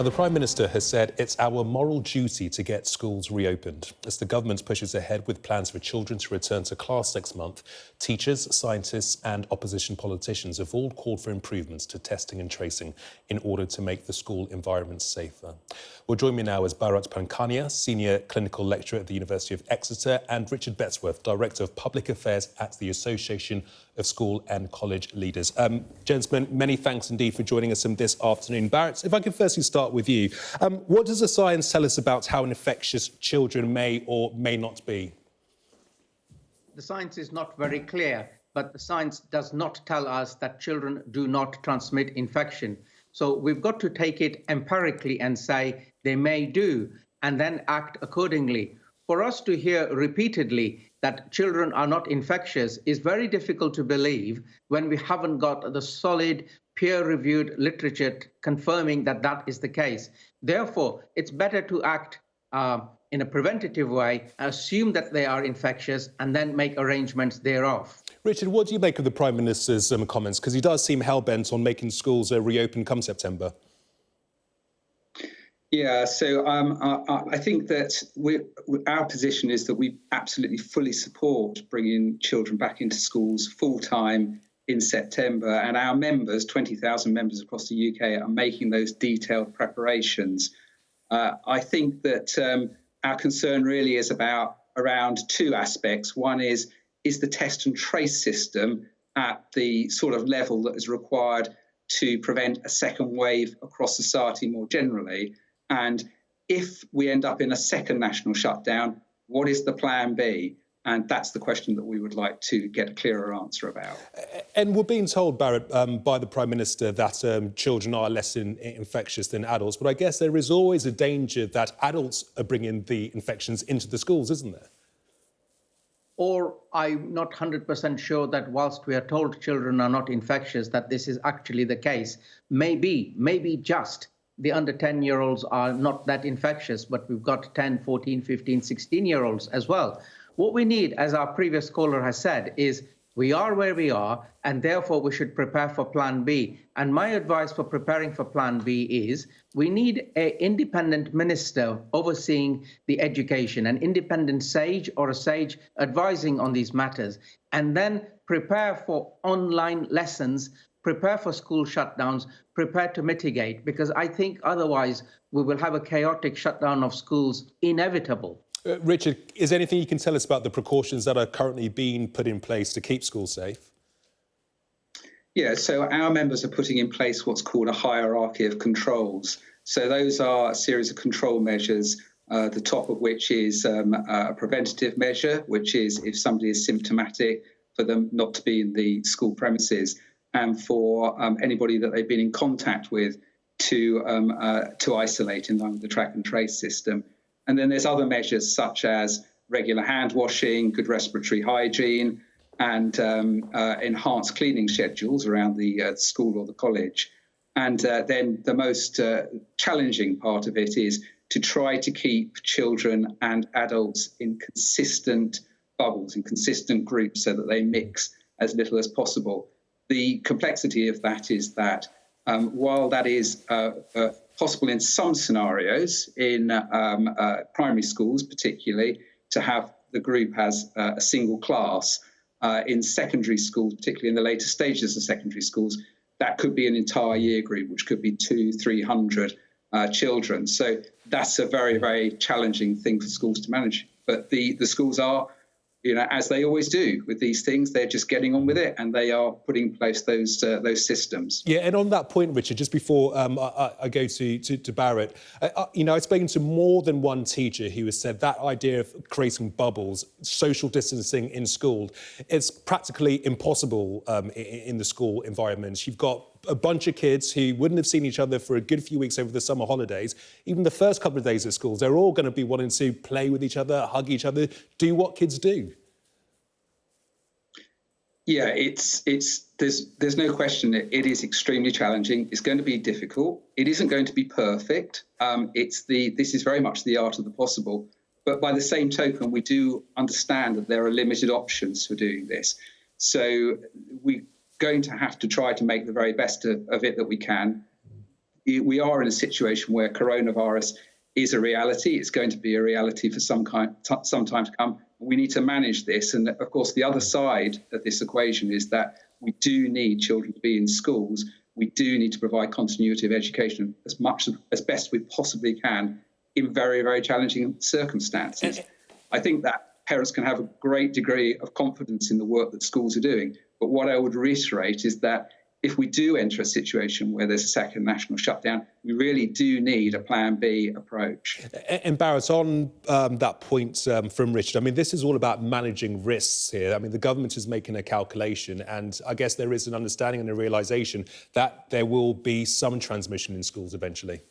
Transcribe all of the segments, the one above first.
Now, the Prime Minister has said it's our moral duty to get schools reopened. As the government pushes ahead with plans for children to return to class next month, teachers, scientists and opposition politicians have all called for improvements to testing and tracing in order to make the school environment safer. Well, join me now is Bharat Pankania, Senior Clinical Lecturer at the University of Exeter, and Richard Bettsworth, Director of Public Affairs at the Association of School and College Leaders. Gentlemen, many thanks indeed for joining us this afternoon. Bharat, if I could firstly start with you. What does the science tell us about how infectious children may or may not be? The science is not very clear, but the science does not tell us that children do not transmit infection. So we've got to take it empirically and say they may do, and then act accordingly. For us to hear repeatedly that children are not infectious is very difficult to believe when we haven't got the solid, peer-reviewed literature confirming that that is the case. Therefore, it's better to act in a preventative way, assume that they are infectious, and then make arrangements thereof. Richard, what do you make of the Prime Minister's comments? Because he does seem hell-bent on making schools reopen come September. Yeah, so I think that our position is that we absolutely fully support bringing children back into schools full-time in September, and our members, 20,000 members across the UK, are making those detailed preparations. I think that our concern really is around two aspects. One is the test and trace system at the sort of level that is required to prevent a second wave across society more generally? And if we end up in a second national shutdown, what is the plan B? And that's the question that we would like to get a clearer answer about. And we're being told, Bharat, by the Prime Minister that children are less infectious than adults. But I guess there is always a danger that adults are bringing the infections into the schools, isn't there? Or I'm not 100% sure that whilst we are told children are not infectious, that this is actually the case. Maybe just the under 10-year-olds are not that infectious, but we've got 10, 14, 15, 16-year-olds as well. What we need, as our previous caller has said, is we are where we are, and therefore we should prepare for Plan B. And my advice for preparing for Plan B is we need an independent minister overseeing the education, an independent sage or a sage advising on these matters, and then prepare for online lessons, prepare for school shutdowns, prepare to mitigate, because I think otherwise we will have a chaotic shutdown of schools inevitable. Richard, is there anything you can tell us about the precautions that are currently being put in place to keep schools safe? Yeah, so our members are putting in place what's called a hierarchy of controls. So those are a series of control measures, the top of which is a preventative measure, which is if somebody is symptomatic, for them not to be in the school premises, and for anybody that they've been in contact with to isolate in line with the track and trace system. And then there's other measures such as regular hand washing, good respiratory hygiene, and enhanced cleaning schedules around the school or the college. And then the most challenging part of it is to try to keep children and adults in consistent bubbles, in consistent groups, so that they mix as little as possible. The complexity of that is that while that is possible in some scenarios, in primary schools particularly, to have the group as a single class, in secondary schools, particularly in the later stages of secondary schools, that could be an entire year group, which could be 200-300 children. So that's a very, very challenging thing for schools to manage. But the schools are, as they always do with these things, they're just getting on with it, and they are putting in place those systems. Yeah, and on that point, Richard, just before I go to Bharat, I've spoken to more than one teacher who has said that idea of creating bubbles, social distancing in school, it's practically impossible in the school environment. You've got a bunch of kids who wouldn't have seen each other for a good few weeks over the summer holidays. Even the first couple of days at schools, they're all going to be wanting to play with each other, hug each other, do what kids do. Yeah, there's no question it is extremely challenging. It's going to be difficult. It isn't going to be perfect. This is very much the art of the possible. But by the same token, we do understand that there are limited options for doing this. So we're going to have to try to make the very best of it that we can. we are in a situation where coronavirus is a reality. It's going to be a reality for some time to come. We need to manage this. And of course, the other side of this equation is that we do need children to be in schools. We do need to provide continuity of education as best we possibly can in very, very challenging circumstances. I think that parents can have a great degree of confidence in the work that schools are doing. But what I would reiterate is that if we do enter a situation where there's a second national shutdown, we really do need a plan B approach. And Barrett, on that point from Richard, I mean, this is all about managing risks here. I mean, the government is making a calculation, and I guess there is an understanding and a realisation that there will be some transmission in schools eventually.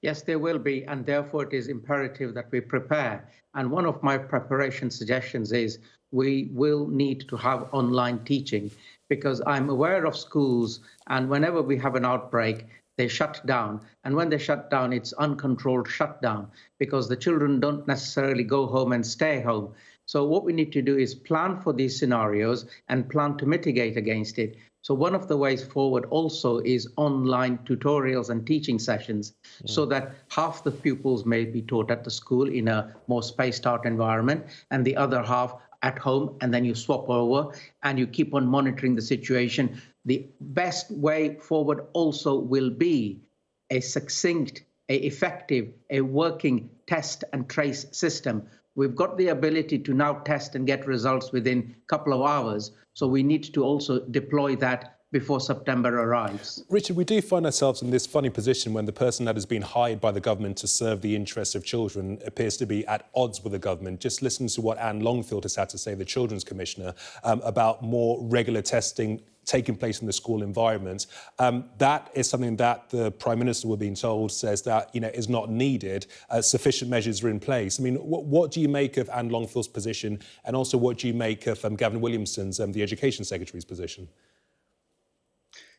Yes, there will be, and therefore it is imperative that we prepare. And one of my preparation suggestions is we will need to have online teaching, because I'm aware of schools, and whenever we have an outbreak, they shut down. And when they shut down, it's uncontrolled shutdown, because the children don't necessarily go home and stay home. So what we need to do is plan for these scenarios and plan to mitigate against it. So one of the ways forward also is online tutorials and teaching sessions, so that half the pupils may be taught at the school in a more spaced out environment and the other half at home, and then you swap over and you keep on monitoring the situation. The best way forward also will be a succinct, a effective, a working test and trace system. We've got the ability to now test and get results within a couple of hours. So we need to also deploy that before September arrives. Richard, we do find ourselves in this funny position when the person that has been hired by the government to serve the interests of children appears to be at odds with the government. Just listen to what Anne Longfield has had to say, the Children's Commissioner, about more regular testing taking place in the school environment. That is something that the Prime Minister, we're being told, says that is not needed. Sufficient measures are in place. I mean, what do you make of Anne Longfield's position, and also what do you make of Gavin Williamson's, the Education Secretary's position?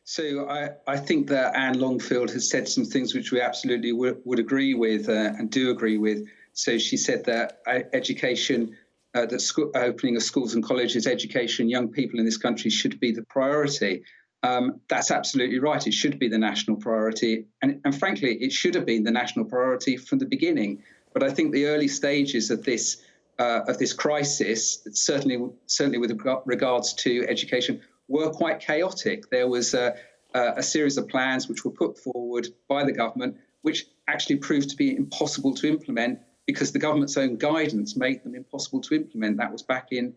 So I think that Anne Longfield has said some things which we absolutely would agree with and do agree with. So she said that education, opening of schools and colleges, education, young people in this country should be the priority. That's absolutely right. It should be the national priority. And frankly, it should have been the national priority from the beginning. But I think the early stages of this crisis, certainly with regards to education, were quite chaotic. There was a series of plans which were put forward by the government, which actually proved to be impossible to implement because the government's own guidance made them impossible to implement. That was back in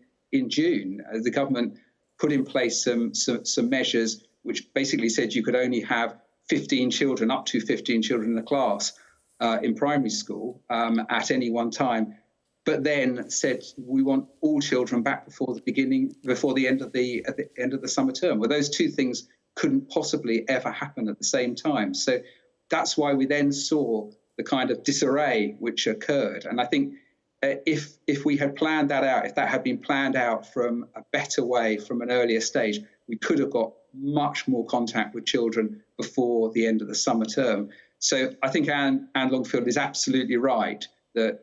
June. The government put in place some measures which basically said you could only have 15 children, up to 15 children in a class in primary school at any one time, but then said we want all children back before the end of the summer term. Well, those two things couldn't possibly ever happen at the same time. So that's why we then saw the kind of disarray which occurred. And I think if we had planned that out, if that had been planned out from a better way, from an earlier stage, we could have got much more contact with children before the end of the summer term. So I think Anne Longfield is absolutely right that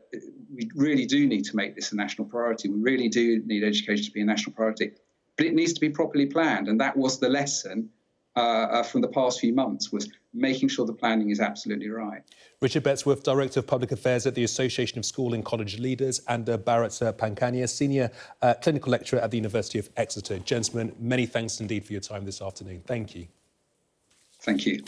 we really do need to make this a national priority. We really do need education to be a national priority, but it needs to be properly planned. And that was the lesson from the past few months, was making sure the planning is absolutely right. Richard Bettsworth, Director of Public Affairs at the Association of School and College Leaders, and Barrett Pankania, Senior Clinical Lecturer at the University of Exeter. Gentlemen, many thanks indeed for your time this afternoon. Thank you. Thank you.